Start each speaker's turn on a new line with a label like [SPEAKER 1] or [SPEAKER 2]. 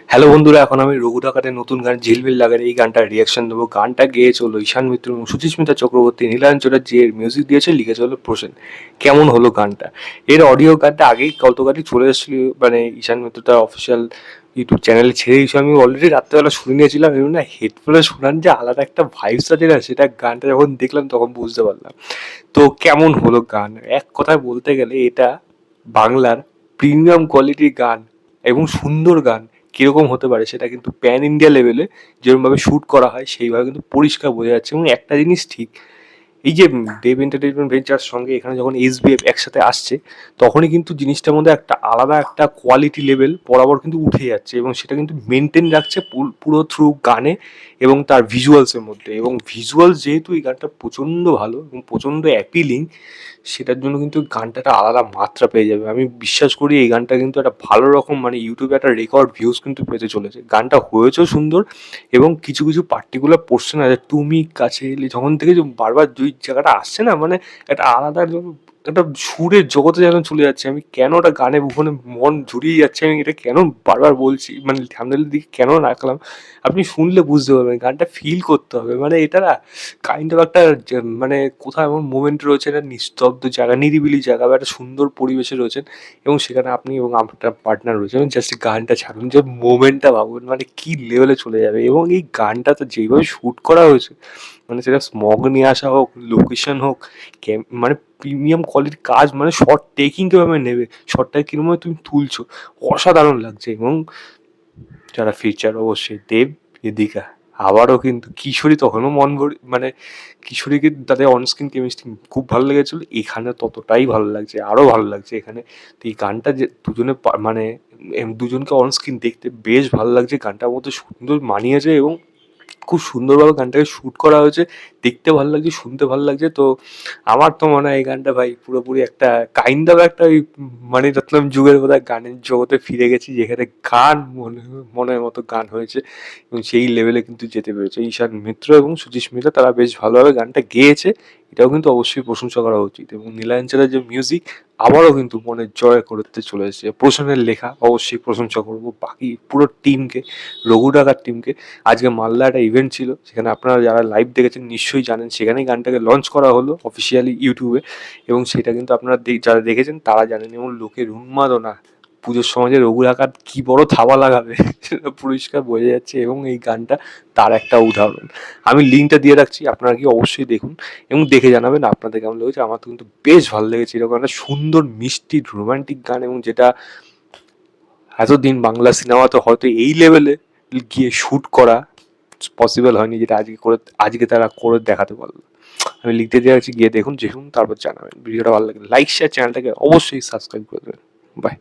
[SPEAKER 1] Hello বন্ধুরা, এখন আমি রঘু ডাকাতের নতুন গান ঝিলমিল লাগার এই গানটার রিয়াকশন দেবো। গানটা গেয়েছে হলো ঈশান মিত্র এবং সুচিস্মিতা চক্রবর্তী, নীলাঞ্জনা যে মিউজিক দিয়েছে, লিখেছে হলো প্রসেন। কেমন হলো গানটা? এর অডিও গানটা আগেই গতকালই চলে এসেছিল, মানে ঈশান মিত্র তার অফিসিয়াল ইউটিউব চ্যানেলে ছেড়ে দিয়েছে। আমি অলরেডি রাত্রেবেলা শুনে নিয়েছিলাম এবং না, হেডফোনে শোনার যে আলাদা একটা ভাইবস আছে না, সেটা গানটা যখন দেখলাম তখন বুঝতে পারলাম। তো কেমন হলো গান? এক কথায় বলতে গেলে এটা বাংলার প্রিমিয়াম কোয়ালিটির গান এবং সুন্দর গান কিরকম হতে পারে সেটা কিন্তু প্যান ইন্ডিয়া লেভেলে যেরকমভাবে শ্যুট করা হয় সেইভাবে কিন্তু পরিষ্কার বোঝা যাচ্ছে। এবং একটা জিনিস ঠিক, এই যে দেব এন্টারটেইনমেন্ট ভেঞ্চার সঙ্গে এখানে যখন এসবিএফ একসাথে আসছে, তখনই কিন্তু জিনিসটার মধ্যে একটা আলাদা একটা কোয়ালিটি লেভেল বরাবর কিন্তু উঠে যাচ্ছে এবং সেটা কিন্তু মেনটেন রাখছে পুরো থ্রু গানে এবং তার ভিজুয়ালসের মধ্যে। এবং ভিজুয়ালস যেহেতু এই গানটা প্রচণ্ড ভালো এবং প্রচণ্ড অ্যাপিলিং, সেটার জন্য কিন্তু গানটা একটা আলাদা মাত্রা পেয়ে যাবে। আমি বিশ্বাস করি এই গানটা কিন্তু একটা ভালো রকম, মানে ইউটিউবে একটা রেকর্ড ভিউজ কিন্তু পেতে চলেছে। গানটা হয়েছেও সুন্দর এবং কিছু কিছু পার্টিকুলার পোর্শন আছে, তুমি কাছে এলে যখন থেকে যে বারবার দুই জায়গাটা আসছে না, মানে একটা আলাদা একটা সুরের জগতে যেন চলে যাচ্ছে। আমি কেন ওটা গানে ওখানে মন জুড়িয়ে যাচ্ছে, আমি এটা কেন বারবার বলছি, মানে থাম্বনেলের দিকে কেন রাখলাম, আপনি শুনলে বুঝতে পারবেন। গানটা ফিল করতে হবে, মানে এটা না কাইন্ড অফ একটা মানে কোথাও এমন মোমেন্ট রয়েছে, একটা নিস্তব্ধ জায়গা, নিরিবিলি জায়গা বা একটা সুন্দর পরিবেশে রয়েছেন এবং সেখানে আপনি এবং আপনার পার্টনার রয়েছে এবং জাস্ট গানটা ছাড়ুন, যে মোমেন্টটা ভাবুন মানে কি লেভেলে চলে যাবে। এবং এই গানটাতে যেইভাবে শ্যুট করা হয়েছে, মানে সেটা স্মগ নিয়ে আসা হোক, লোকেশন হোক, মানে প্রিমিয়াম কোয়ালিটির কাজ, মানে শর্ট টেকিং কীভাবে নেবে, শর্টটা কীরকমভাবে তুমি তুলছো, অসাধারণ লাগছে। এবং যারা ফিচার অবশ্যই দেব, এদিকা আবারও কিন্তু কিশোরী তখনও মন ভরে, মানে কিশোরীকে তাদের অনস্ক্রিন কেমিস্ট্রি খুব ভালো লেগেছিলো, এখানে ততটাই ভালো লাগছে, আরও ভালো লাগছে এখানে। তো এই গানটা যে দুজনে মানে দুজনকে অনস্ক্রিন দেখতে বেশ ভালো লাগছে, গানটার মধ্যে সুন্দর মানিয়েছে এবং খুব সুন্দরভাবে গানটাকে শ্যুট করা হয়েছে। দেখতে ভালো লাগছে, শুনতে ভালো লাগছে। তো আমার তো মনে হয় এই গানটা ভাই পুরোপুরি একটা কাইন্ড অফ একটা ওই মানিরত্নম যুগের বোধহয় গানের জগতে ফিরে গেছি, যেখানে গান মনের মতো গান হয়েছে এবং সেই লেভেলে কিন্তু যেতে পেরেছে ঈশান মিত্র এবং সুচিস্মিতা। তারা বেশ ভালোভাবে গানটা গেয়েছে, এটাও কিন্তু অবশ্যই প্রশংসা করা উচিত। এবং নীলাঞ্জনের যে মিউজিক আবারও কিন্তু মনে জয় করতে চলে এসেছে। প্রসেনের লেখা অবশ্যই প্রশংসা করবো, বাকি পুরো টিমকে, রঘু ডাকার টিমকে। আজকে মালদা একটা ইভেন্ট ছিল, সেখানে আপনারা যারা লাইভ দেখেছেন নিশ্চয়ই জানেন, সেখানেই গানটাকে লঞ্চ করা হলো অফিসিয়ালি ইউটিউবে। এবং সেটা কিন্তু আপনারা যারা দেখেছেন তারা জানেন। এবং লোকের উন্মাদনা পুজোর সময় যে রঘু ডাকাত কী বড় থাবা লাগাবে সেটা পরিষ্কার বোঝা যাচ্ছে এবং এই গানটা তার একটা উদাহরণ। আমি লিঙ্কটা দিয়ে রাখছি, আপনারা কি অবশ্যই দেখুন এবং দেখে জানাবেন আপনাদের কেমন লেগেছে। আমার তো কিন্তু বেশ ভালো লেগেছে, এরকম একটা সুন্দর মিষ্টি রোমান্টিক গান এবং যেটা এতদিন বাংলা সিনেমাতে হয়তো এই লেভেলে গিয়ে শ্যুট করা পসিবল হয়নি, যেটা আজকে তারা করে দেখাতে পারলো। আমি লিখতে দিয়ে রাখছি, গিয়ে দেখুন, তারপর জানাবেন। ভিডিওটা ভালো লাগলে লাইক, শেয়ার, চ্যানেলটাকে অবশ্যই সাবস্ক্রাইব করে দেবেন। বাই।